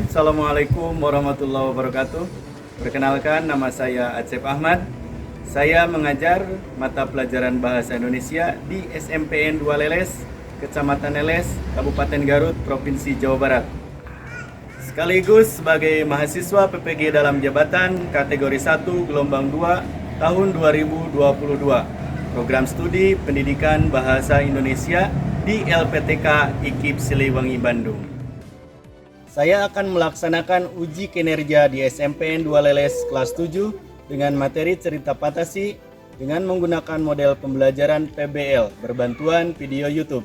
Assalamualaikum warahmatullahi wabarakatuh. Perkenalkan, nama saya Acep Ahmad. Saya mengajar mata pelajaran Bahasa Indonesia di SMPN 2 Leles, Kecamatan Leles, Kabupaten Garut, Provinsi Jawa Barat. Sekaligus sebagai mahasiswa PPG dalam jabatan kategori 1 gelombang 2 tahun 2022. Program studi Pendidikan Bahasa Indonesia di LPTK IKIP Siliwangi, Bandung. Saya akan melaksanakan uji kinerja di SMPN 2 Leles kelas 7 dengan materi cerita fantasi dengan menggunakan model pembelajaran PBL berbantuan video YouTube.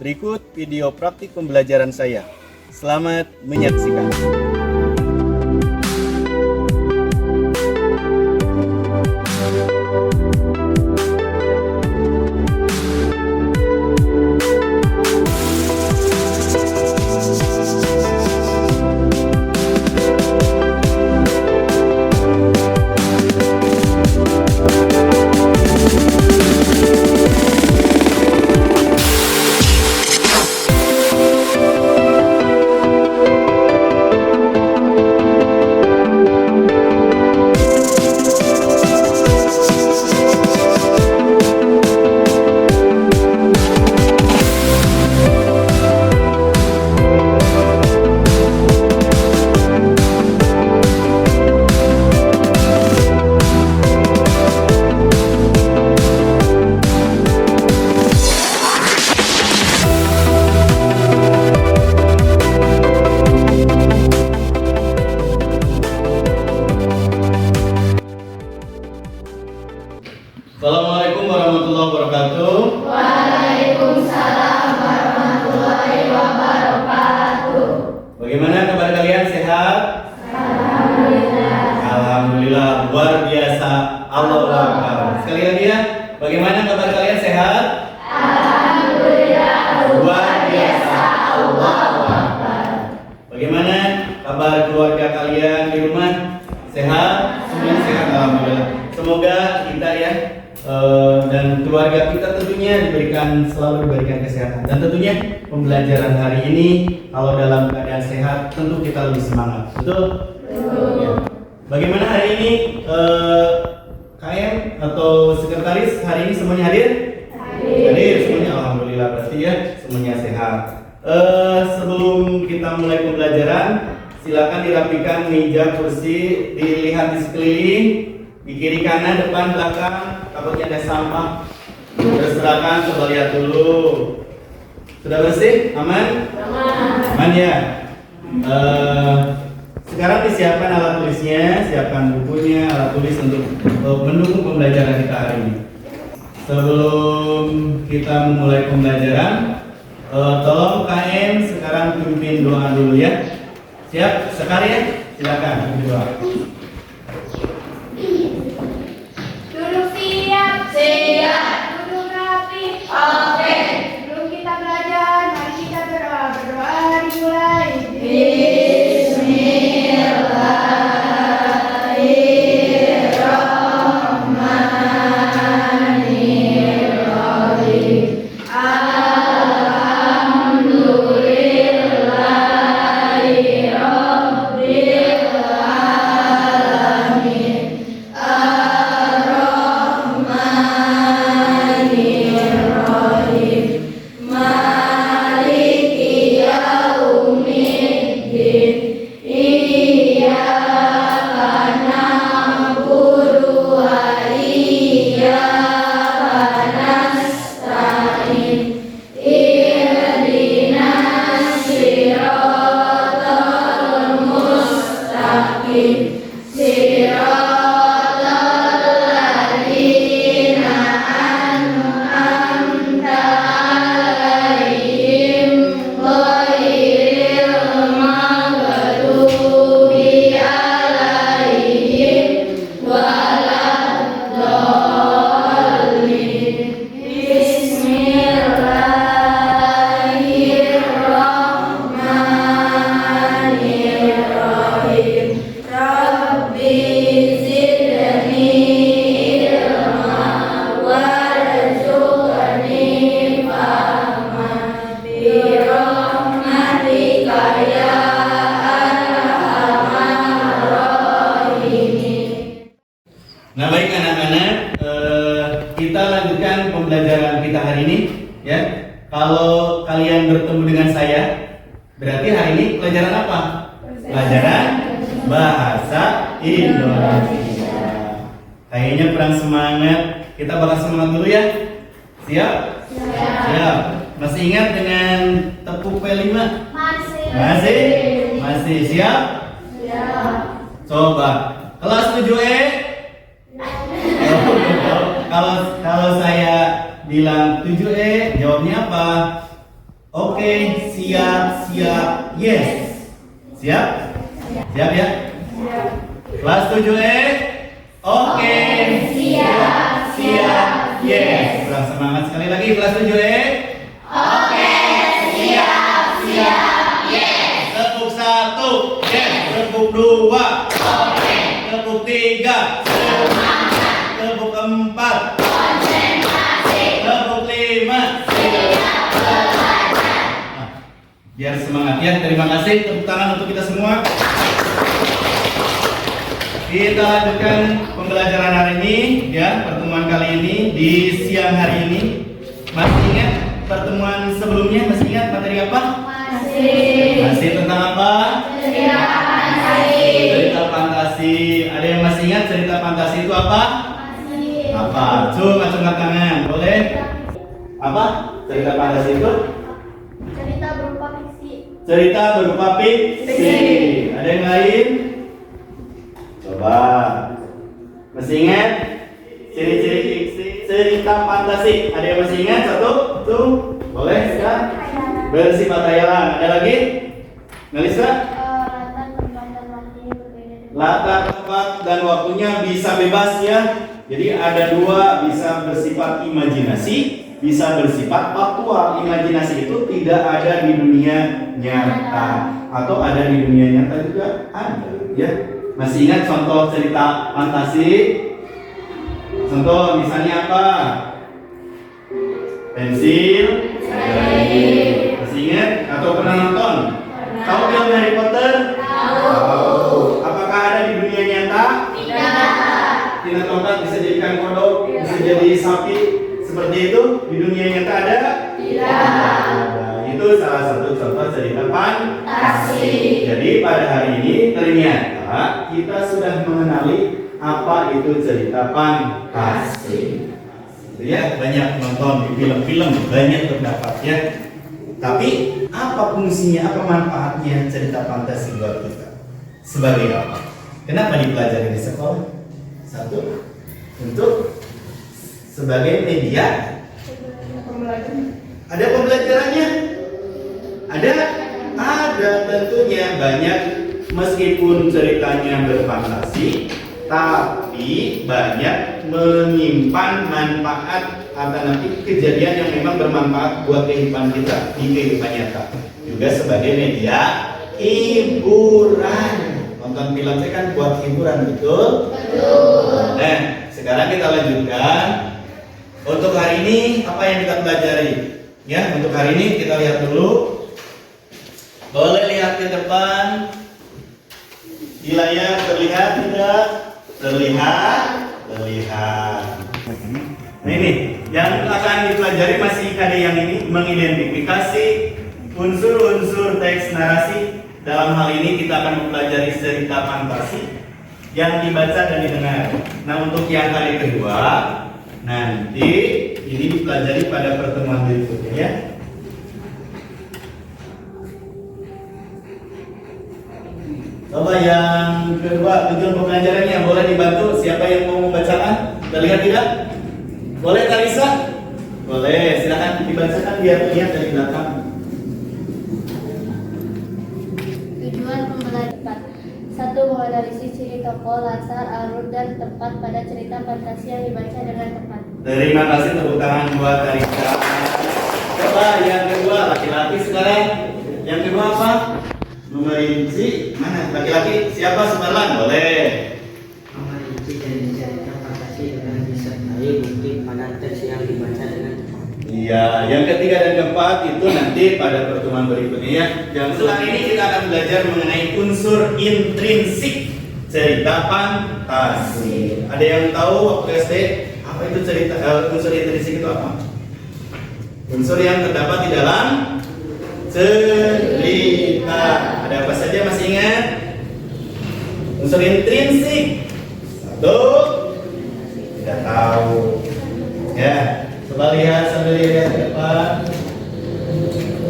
Berikut video praktik pembelajaran saya. Selamat menyaksikan. Assalamualaikum warahmatullahi wabarakatuh. Waalaikumsalam warahmatullahi wabarakatuh. Bagaimana kabar kalian, sehat? Alhamdulillah. Alhamdulillah, luar biasa. Allahu Akbar. Sekali lagi ya, bagaimana kabar kalian, sehat? Alhamdulillah, Luar biasa. Allahu Akbar. Bagaimana kabar keluarga kalian di rumah? Sehat? Semuanya sehat, alhamdulillah. Semoga kita ya dan keluarga kita tentunya selalu diberikan kesehatan, dan tentunya pembelajaran hari ini kalau dalam keadaan sehat tentu kita lebih semangat, betul? Ya. Bagaimana hari ini KM atau sekretaris hari ini semuanya hadir? Hadir semuanya, alhamdulillah, berarti ya semuanya sehat. Sebelum kita mulai pembelajaran, silakan dirapikan meja, kursi, dilihat di sekeliling, di kiri kanan, depan, belakang, takutnya ada sampah, berserakan, coba lihat dulu. Sudah bersih? Aman? Aman ya? Sekarang disiapkan alat tulisnya, siapkan bukunya, alat tulis untuk mendukung pembelajaran kita hari ini. Sebelum kita memulai pembelajaran, tolong KM sekarang pimpin doa dulu ya. Siap? Sekali ya? Silakan pimpin doa. Duduk siap. Duduk rapi. Oke. Sebelum kita belajar, mari kita berdoa. Berdoa dimulai. Bismillahirrahmanirrahim. Nah baik anak-anak, kita lanjutkan pembelajaran kita hari ini ya. Kalau kalian bertemu dengan saya, berarti hari ini pelajaran apa? Pelajaran bahasa Indonesia. Kayaknya kurang semangat. Kita bakal semangat dulu ya. Siap? Siap. Masih ingat dengan tepuk P5? Masih. Siap? Siap. Coba. Kelas 7E. Kalau saya bilang 7E, jawabnya apa? Oke, siap, yes. Siap? Siap ya? Kelas 7E. Oke, siap, yes. Kurang semangat sekali lagi kelas 7E. Oke, siap, yes. Tepuk 1, yes. Tepuk 2, Oke. tepuk 3, Semangat. tepuk 4, Konsentrasi. tepuk 5. Siap belajar. Nah, biar semangat ya. Terima kasih. Tepuk tangan untuk kita semua. Kita lanjutkan pembelajaran hari ini ya, pertemuan kali ini di siang hari ini. Masih ingat pertemuan sebelumnya? Masih ingat materi apa? Masih tentang apa? Cerita fantasi. Ada yang masih ingat cerita fantasi itu apa? Apa? Coba angkat tangan, boleh? Apa? Cerita fantasi itu? Cerita berupa fiksi. Cerita berupa fiksi. Ada yang lain? Coba. Masih ingat? Ciri-ciri fiksi cerita fantasi. Ada yang masih ingat? Satu? Tuh. Boleh? Ya. Bersifat hayalan. Ada lagi? Nalisa? Latar tempat dan waktunya bisa bebas ya. Jadi ada dua, bisa bersifat imajinasi, bisa bersifat faktual. Imajinasi itu tidak ada di dunia nyata, atau ada di dunia nyata juga ada ya. Masih ingat contoh cerita fantasi? Contoh misalnya apa? Pensil, masih ingat atau pernah nonton? Tahu film Harry Potter? Tahu. Apakah ada di dunia nyata? Tidak. Tongkat bisa jadikan kodok, bisa jadi sapi, seperti itu di dunia nyata ada? Tidak. Itu salah satu contoh cerita fantasi. Jadi pada hari ini ternyata kita sudah mengenali apa itu cerita fantasi. Ya, banyak nonton di film-film, banyak terdapat ya. Tapi apa fungsinya, apa manfaatnya cerita fantasi buat kita? Sebagai apa? Kenapa dipelajari di sekolah? Satu, untuk sebagai media. Ada pembelajarannya? Ada tentunya banyak. Meskipun ceritanya berfantasi, tapi banyak menyimpan manfaat alternatif kejadian yang memang bermanfaat buat kehidupan kita di kehidupan nyata. Juga sebagai media hiburan. Nonton film saya kan buat hiburan, betul? Betul. Nah, sekarang kita lanjutkan. Untuk hari ini apa yang kita pelajari? Ya, untuk hari ini kita lihat dulu. Boleh lihat ke depan. Di layar terlihat tidak? Terlihat. Nah ini yang akan dipelajari masih ada yang ini, mengidentifikasi unsur-unsur teks narasi. Dalam hal ini kita akan mempelajari cerita fantasi yang dibaca dan didengar. Nah untuk yang kali kedua nanti ini dipelajari pada pertemuan berikutnya ya. Coba yang kedua, tujuan pembelajarannya boleh dibantu. Siapa yang mau membacakan? Terlihat tidak? Boleh Kalisa? Boleh, silakan dibacakan biar terlihat dari belakang. Tujuan pembelajaran 1. Menganalisis ciri tokoh, latar, alur, dan tempat pada cerita fantasi yang dibaca dengan tepat. Terima kasih, tepuk tangan buat Kalisa. Coba yang kedua, laki-laki sekarang. Yang kedua apa? Merinci, mana? Laki-laki siapa? Sumarlan, boleh. Merinci dari cerita fantasi dengan disertai bukti pada teks yang dibaca dengan tepat. Iya, yang ketiga dan keempat itu nanti pada pertemuan berikutnya ya. Yang setelah ini kita akan belajar mengenai unsur intrinsik. cerita fantasi. Ada yang tahu waktu SD apa itu cerita? Unsur intrinsik itu apa? Unsur yang terdapat di dalam cerita. Ada apa saja, masih ingat? Unsur intrinsik. Satu, tidak tahu. Ya, coba lihat sambil lihat ke depan.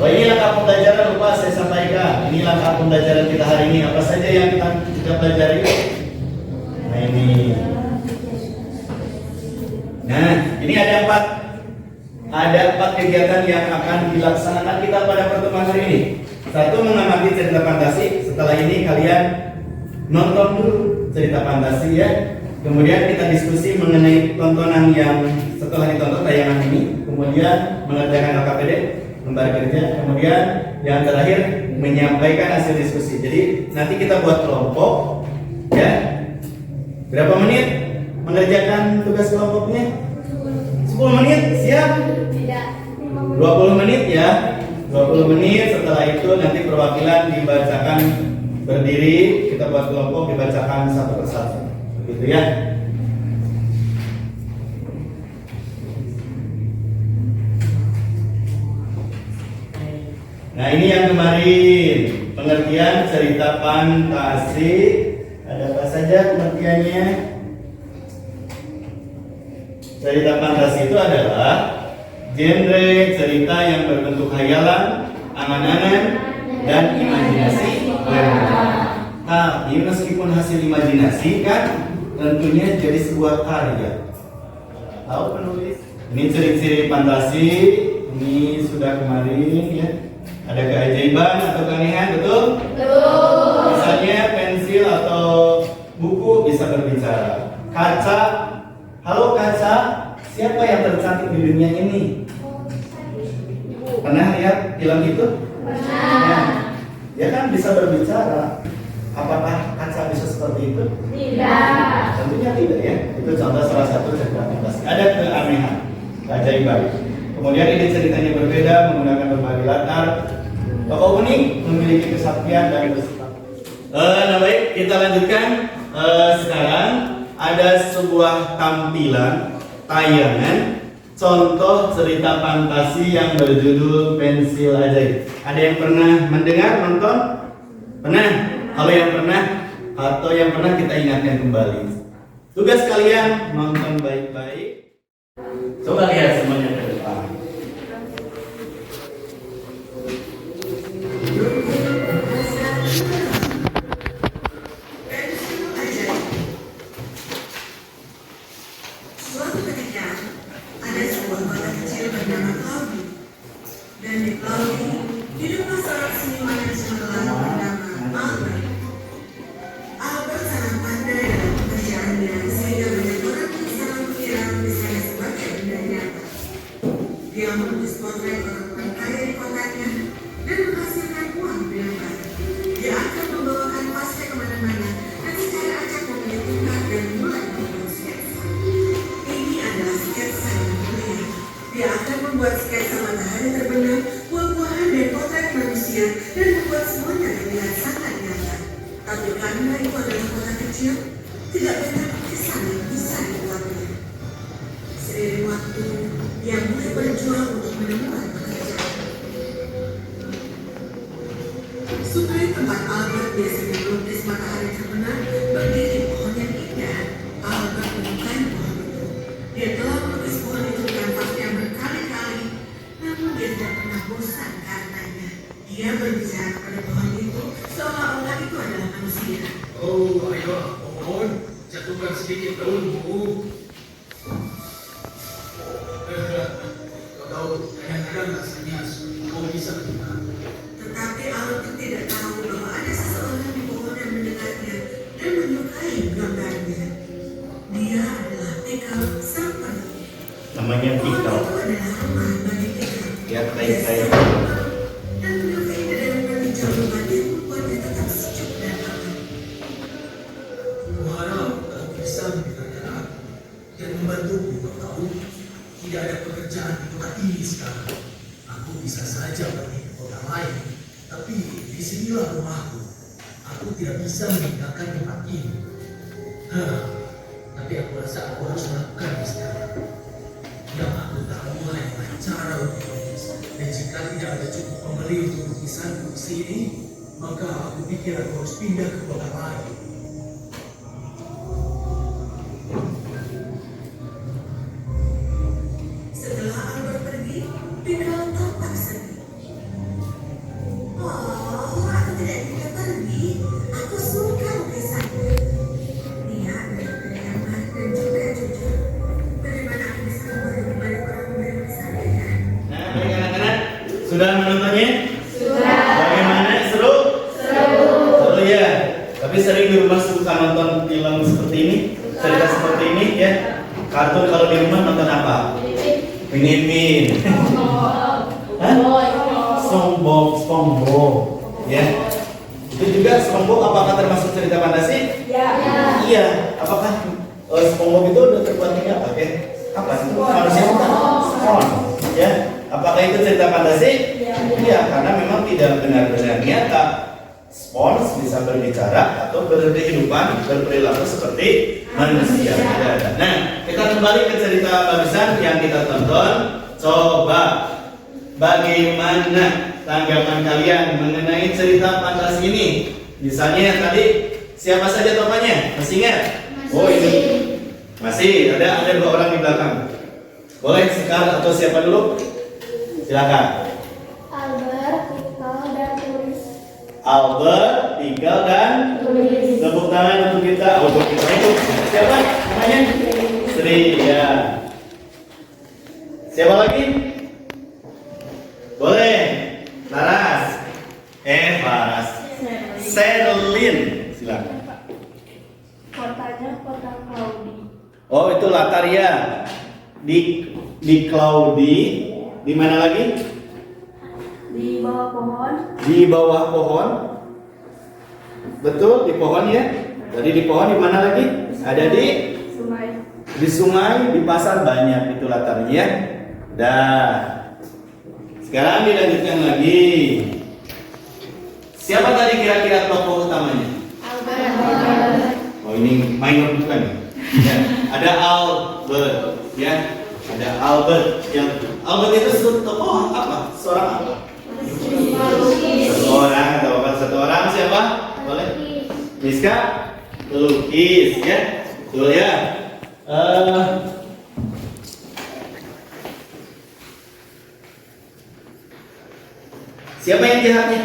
Oh, ini langkah pembelajaran, lupa saya sampaikan. Ini langkah pembelajaran kita hari ini. Apa saja yang kita pelajari? Nah, ini. Nah, ini ada empat kegiatan yang akan dilaksanakan kita pada pertemuan hari ini. Satu, mengamati cerita fantasi. Setelah ini kalian nonton dulu cerita fantasi ya. Kemudian kita diskusi mengenai tontonan yang setelah ditonton tayangan ini. Kemudian mengerjakan LKPD, lembar kerja. Kemudian yang terakhir menyampaikan hasil diskusi. Jadi nanti kita buat kelompok ya. Berapa menit mengerjakan tugas kelompoknya? 10 menit, siap? Tidak. 20 menit ya. 20 menit, setelah itu nanti perwakilan dibacakan berdiri, kita buat kelompok dibacakan satu persatu. Begitu ya. Nah, ini yang kemarin pengertian cerita fantasi. Ada apa saja pengertiannya? Cerita fantasi itu adalah genre cerita yang berbentuk hayalan, angan-angan, dan imajinasi. Tapi meskipun hasil imajinasi kan tentunya jadi sebuah karya. Tahu penulis? Ini ciri-ciri fantasi. Ini sudah kemarin ya. Ada keajaiban atau keanehan, betul? Betul. Misalnya pensil atau buku bisa berbicara. Kaca, halo kaca, siapa yang tercantik di dunia ini? Pernah lihat film itu? Pernah. Ya, dia kan bisa berbicara. Apakah kaca bisa seperti itu? Tidak. Tentunya tidak ya. Itu contoh salah satu cerita fantasi. Ada keanehan, keajaiban. Kemudian ini ceritanya berbeda, menggunakan berbagai latar. Tokoh unik, memiliki kesaktian dan bersifat. Nah baik, kita lanjutkan. Sekarang ada sebuah tampilan tayangan contoh cerita fantasi yang berjudul Pensil Ajaib. Ada yang pernah mendengar, nonton? Pernah? Kalau yang pernah atau yang pernah kita ingatkan kembali. Tugas kalian nonton baik-baik. Coba lihat semuanya ke depan. Suatu ketika ada sebuah kota kecil bernama Claudia, dan di Claudia hiduplah seorang seniman yang cemerlang bernama Albert. Albert sangat pandai dalam pekerjaannya sehingga banyak orang yang sangat mengira misalnya sebagai benda nyata. Dia melukis potret orang-orang kaya di kotanya dan menghasilkan uang dengan baik. Dia akan membawa kanvasnya kemana-mana dan secara acak menyatukan dan mulai membuat sketsa. Ini adalah sketsa yang mulia. Dia akan membuat sketsa matahari terbenam, buah-buahan dan potret manusia dan membuat semuanya terlihat sangat nyata. Tapi karena itu adalah kota kecil, tidak banyak lukisan yang bisa dibuatnya. Seiring waktu, dia mulai berjuang untuk menemukan pekerjaan. Supaya tempat Albert biasanya melukis matahari terbenam berdiri pohon yang indah, Albert menyukai pohon itu. Dia telah melukis pohon itu di kanvasnya berkali-kali, namun dia tidak pernah bosan karenanya. Dia berbicara pada pohon itu seolah-olah itu adalah manusia. Oh, ayo, pohon, jatuhkan sedikit daun, Bu. Kau tahu, kadang-kadang rasanya kau bisa mendengar. Tetapi Albert tidak tahu bahwa ada seseorang di pohon yang mendengarnya dan menyukai gambarnya. Dia adalah Tikal sang peneliti. Namanya Pohon Tikal. itu adalah rumah bagi Tikal. Ya, Dia saya. sangat dan menyukai dan berbincang rumah yang membuatnya tetap sejuk dan aman. Kuharap kau bisa mendengarkan aku dan membantuku. Kau tahu, tidak ada pekerjaan di tempat ini sekarang. Aku bisa saja pergi ke kota lain, tapi disinilah rumahku. Aku tidak bisa meninggalkan tempat ini. Tapi aku rasa aku harus melakukannya sekarang. Yang aku tahu hanyalah cara untuk lukis. Dan jika tidak ada cukup pembeli untuk lukisanku di sini, maka aku pikir aku harus pindah ke kota lain. Setelah Albert pergi, Pindaun tampak sedih. Oh, aku tidak ingin pergi. Aku suka lukisannya. Dia adalah pria yang baik dan juga jujur. Bagaimana aku bisa membuat lebih banyak orang membeli lukisannya ya? Nah, baik anak-anak, sudah menontonnya? Sudah. Bagaimana? Seru? Seru. Seru ya. Tapi sering di rumah suka nonton film seperti ini, cerita seperti ini ya. Kartun kalau di rumah nonton apa? Pinipin. Hah? SpongeBob. Ya. Itu juga SpongeBob apakah termasuk cerita fantasi? Ya. Iya. Apakah SpongeBob itu udah terbuat dari apa? Oke. Apa? Manusia bukan? Spons. Ya. Apakah itu cerita fantasi? Iya, karena memang tidak benar-benar nyata. Spons bisa berbicara atau berkehidupan, berperilaku seperti manusia. Nah, kita kembali ke cerita barusan yang kita tonton. Coba bagaimana tanggapan kalian mengenai cerita fantasi ini? Misalnya tadi siapa saja tokohnya? Masih ingat? Oh ini masih ada dua orang di belakang. Boleh Sekar atau siapa dulu? Silakan. Albert, Nicole, dan Tulis. Albert, Tigel, dan Tulis. tepuk tangan untuk kita. Oh, untuk kita itu siapa namanya? Sri ya. Siapa lagi? Boleh. Laras. Laras. Serlin. Silakan. Kotanya kota Claudi. Oh, itu Lataria. Di Claudi. Di mana lagi? Di bawah pohon. Di bawah pohon. Betul, di pohon ya. Jadi di pohon di mana lagi? Ada di Sungai. di sungai, di pasar banyak itu latarnya ya. Dah. Sekarang dilanjutkan lagi. Siapa tadi kira-kira tokoh utamanya? Albert. Oh ini minor bukan? Ya. Ada Albert ya. Ada Albert yang Albert itu tokoh apa? Seorang apa? Seorang atau apa? Satu orang siapa? Boleh? Miska? Pelukis ya. Betul ya. Siapa yang jahatnya?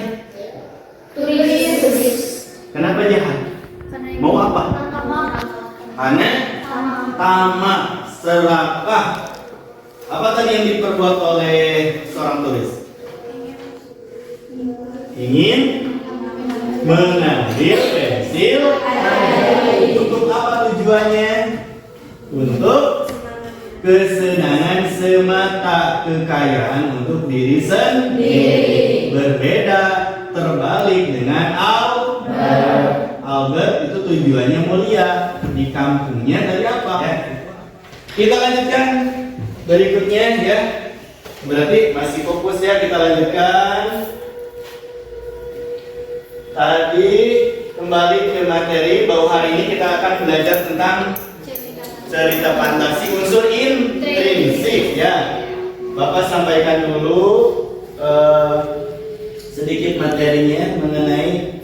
Tulis. Kenapa jahat? Mau apa? Karena tamak, serakah. Apa tadi yang diperbuat oleh seorang tulis? Ingin mengambil pensil. Untuk apa tujuannya? Untuk kesenangan semata, kekayaan untuk diri sendiri. Berbeda terbalik dengan Albert itu tujuannya mulia, di kampungnya dari apa? Ya. Kita lanjutkan berikutnya ya. Berarti masih fokus ya, kita lanjutkan. Tadi kembali ke materi bahwa hari ini kita akan belajar tentang cerita fantasi unsur intrinsik ya. Bapak sampaikan dulu sedikit materinya mengenai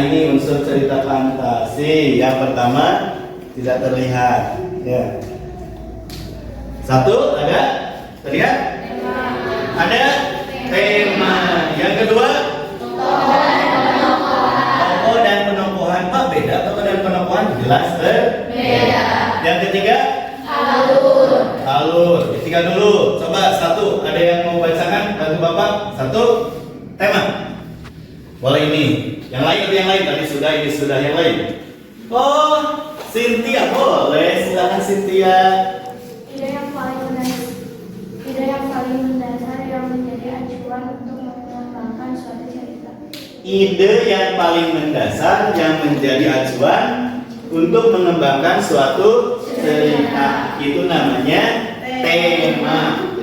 ini unsur cerita fantasi. Yang pertama tidak terlihat ya. Satu ada terlihat? Ada tema. Yang kedua tokoh dan penokohan. Pak beda tokoh dan penokohan jelas berbeda. Yang ketiga alur. Ketiga dulu. Coba satu. Ada yang mau bacakan? Bantu bapak. Satu. Tema. Boleh ini. Yang lain atau yang lain? Tadi sudah, ini sudah. Yang lain. Oh, Cynthia boleh. Silakan Cynthia. Ide yang paling mendasar yang menjadi acuan untuk mengembangkan suatu cerita. Ide yang paling mendasar yang menjadi acuan untuk mengembangkan suatu cerita itu namanya tema.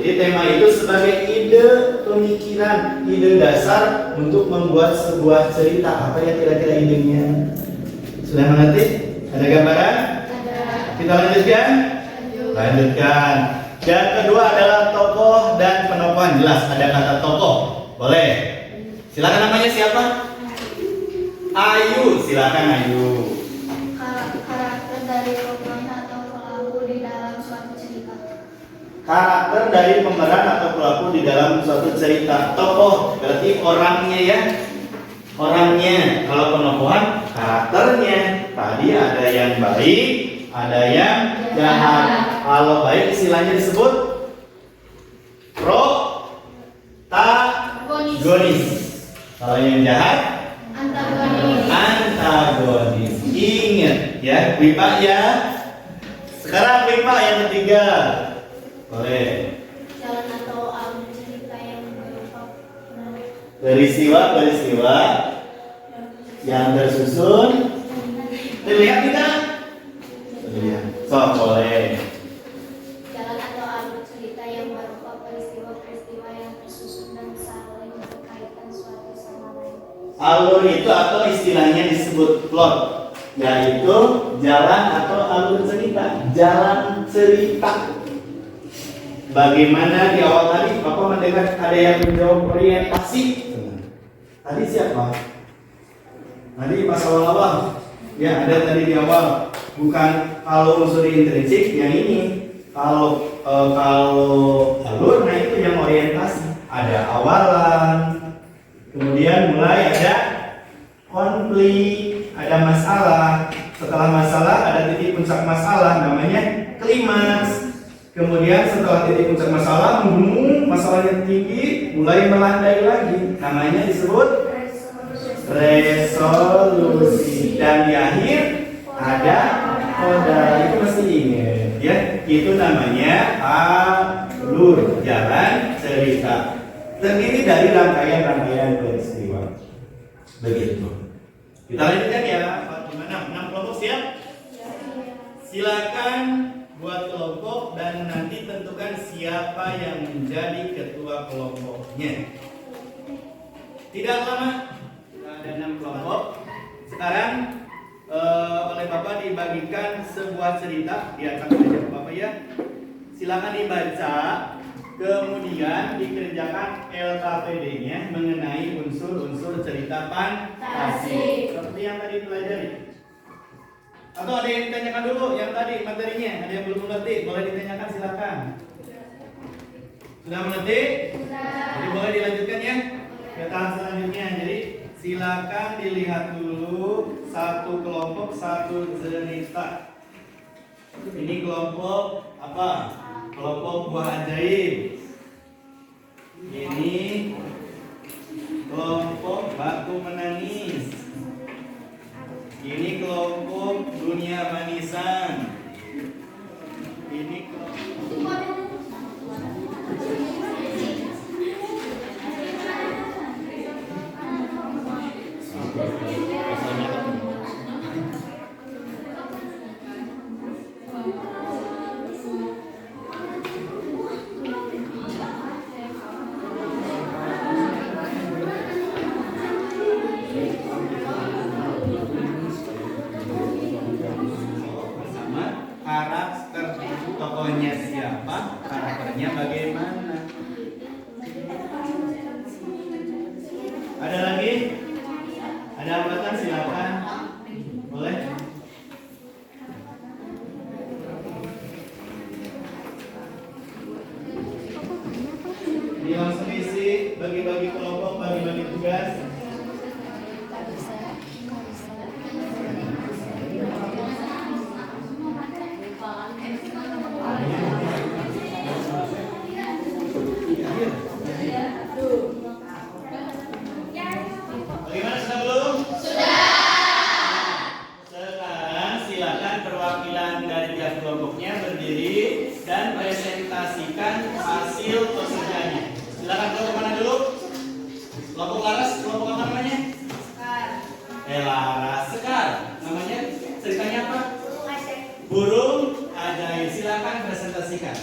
Jadi tema itu sebagai ide pemikiran, ide dasar untuk membuat sebuah cerita. Apa ya kira-kira idenya? Sudah mengerti? Ada gambaran? Ada. Kita lanjutkan? Lanjutkan. Yang kedua adalah tokoh dan penokohan. Jelas ada kata tokoh. Boleh. Silakan, namanya siapa? Ayu. Silakan Ayu. Karakter dari pemeran atau pelaku di dalam suatu cerita. Karakter dari pemeran atau pelaku di dalam suatu cerita. Tokoh berarti orangnya ya. Orangnya. Kalau penokohan karakternya. Tadi ada yang baik, ada yang jahat. Kalau baik istilahnya disebut protagonis. Kalau yang jahat antagonis. Ingat ya, Wipa ya. Sekarang Wipa yang ketiga. Boleh. Jalan atau alur cerita yang berupa Peristiwa yang tersusun. Terlihat tidak? Terlihat. So, boleh. jalan atau alur cerita yang berupa peristiwa-peristiwa yang tersusun dan saling berkaitan suatu sama lain. Alur itu atau istilahnya disebut plot, yaitu jalan atau alur cerita. Jalan cerita. Bagaimana di awal tadi Bapak mendengar ada yang menjawab orientasi. Tadi siapa? Tadi pas awal-awal. Ya, ada tadi di awal. Bukan kalau unsur intrinsik yang ini. Kalau alur, nah itu yang orientasi. Ada awalan, kemudian mulai ada konflik, ada masalah. Setelah masalah ada titik puncak masalah, namanya klimaks. Kemudian setelah titik puncak masalah menggunung, masalahnya tinggi, mulai melandai lagi, namanya disebut resolusi. Dan di akhir ada koda. Itu mesti ingat ya. Itu namanya alur, jalan cerita. Terdiri dari rangkaian-rangkaian peristiwa. Begitu. Kita lanjutkan ya. Gimana? 6 kelompok siap? Silakan buat kelompok dan nanti tentukan siapa yang menjadi ketua kelompoknya. Tidak lama. Ada 6 kelompok. Sekarang oleh Bapak dibagikan sebuah cerita. Diangkat saja Bapak ya. Silakan dibaca. Kemudian dikerjakan LKPD-nya mengenai unsur-unsur cerita fantasi. Seperti yang tadi pelajari. Atau ada yang ditanyakan dulu yang tadi materinya? Ada yang belum mengerti? Boleh ditanyakan, silakan. Sudah mengerti? Jadi boleh dilanjutkan ya ke tahap selanjutnya. Jadi silakan dilihat dulu satu kelompok satu cerita. Ini kelompok apa? Kelompok buah ajaib. Ini kelompok batu menangis. Ini kelompok dunia manisan. Ini kelompok karakter tokohnya siapa, karakternya bagaimana. Ada lagi? Ada hambatan silakan. Boleh? Ini langsung isi, bagi-bagi kelompok, bagi-bagi tugas. Bagaimana, sudah belum? Sudah. Sekarang silakan perwakilan dari tiap kelompoknya berdiri dan presentasikan hasil pekerjaannya. Silakan kelompok mana dulu? Kelompok Laras, kelompok apa namanya? Sekar. Laras Sekar. Namanya ceritanya apa? Burung ajaib. Silakan presentasikan.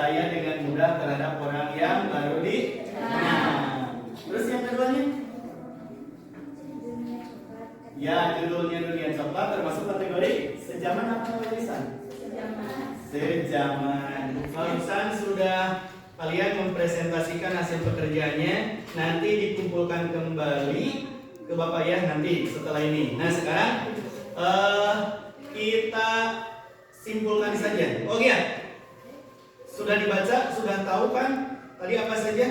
percaya dengan mudah terhadap orang yang baru dikenal. Terus yang keduanya? Ya, judulnya dunia coklat termasuk kategori sejaman apa tulisan? Sejaman. Barusan sudah kalian mempresentasikan hasil pekerjaannya, nanti dikumpulkan kembali ke Bapak ya nanti setelah ini. Nah sekarang kita simpulkan saja. Oh iya, sudah dibaca, sudah tahu kan tadi apa saja?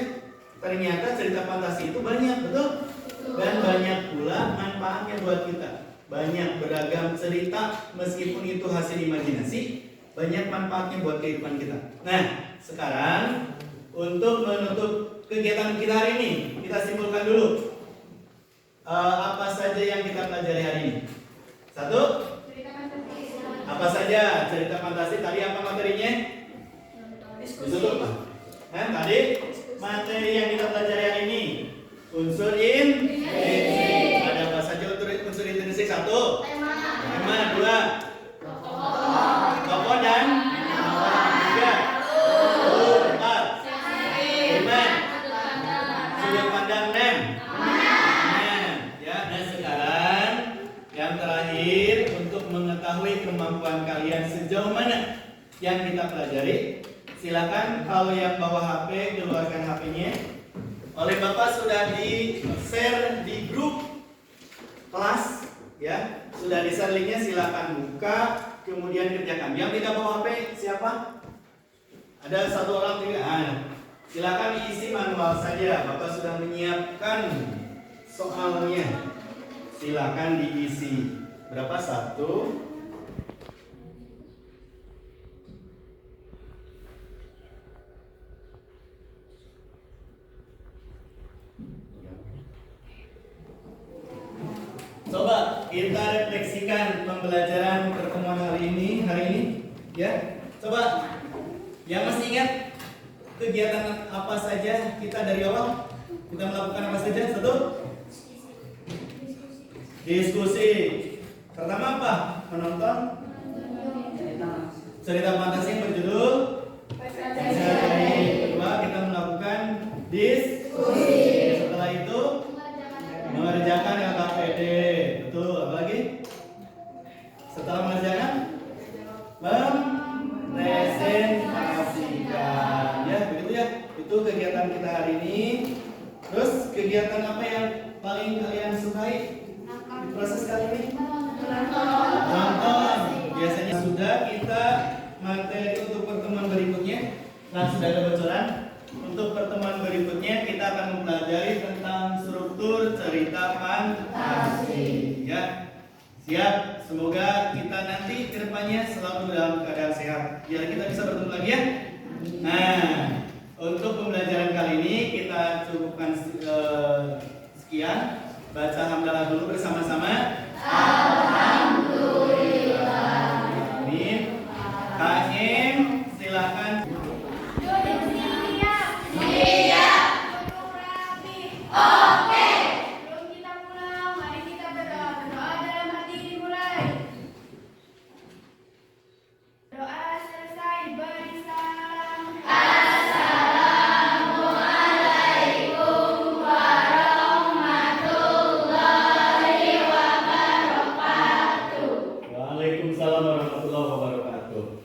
Ternyata cerita fantasi itu banyak, betul? Dan banyak pula manfaatnya buat kita. Banyak beragam cerita, meskipun itu hasil imajinasi, banyak manfaatnya buat kehidupan kita. Nah, sekarang untuk menutup kegiatan kita hari ini, kita simpulkan dulu apa saja yang kita pelajari hari ini. Satu, apa saja cerita fantasi? Tadi apa materinya? Ditutup. Tadi materi yang kita pelajari hari ini unsur intrinsik. Ada apa saja unsur intrinsik? Satu, tema. Dua, tokoh dan tiga, empat, lima, sudut pandang, enam. Ya, dan sekarang yang terakhir untuk mengetahui kemampuan kalian sejauh mana yang kita pelajari, silakan kalau yang bawa HP keluarkan HP-nya. Oleh Bapak sudah di-share di grup kelas ya, sudah di-share linknya, silakan buka kemudian kerjakan. Yang tidak bawa HP siapa? Ada satu orang tiga. Silakan isi manual saja. Bapak sudah menyiapkan soalnya. Silakan diisi. Berapa? Satu. Coba kita refleksikan pembelajaran pertemuan hari ini ya. Coba yang masih ingat kegiatan apa saja kita dari awal? Kita melakukan apa saja? Satu, diskusi. Pertama apa? Menonton cerita fantasi yang berjudul Persepsi. Kedua, kita melakukan diskusi. Setelah itu mengerjakan LKPD. Betul, apa lagi? Setelah mengerjakan mempresentasikan. Ya, begitu ya. Itu kegiatan kita hari ini. Terus kegiatan apa yang paling kalian sukai di proses kali ini? Nonton. Biasanya sudah kita materi untuk pertemuan berikutnya. Nah, sudah ada bocoran. Untuk pertemuan berikutnya kita akan mempelajari tentang struktur cerita fantasi. Ya, siap. Semoga kita nanti kedepannya selalu dalam keadaan sehat, biar kita bisa bertemu lagi ya. Nah, untuk pembelajaran kali ini kita cukupkan sekian. Baca hamdalah dulu bersama-sama. Alhamdulillah. Amin. KM silakan. Oke. Sebelum kita pulang, mari kita berdoa. Berdoa dalam hati dimulai. Doa selesai, beri salam. Assalamualaikum warahmatullahi wabarakatuh. Waalaikumsalam warahmatullahi wabarakatuh.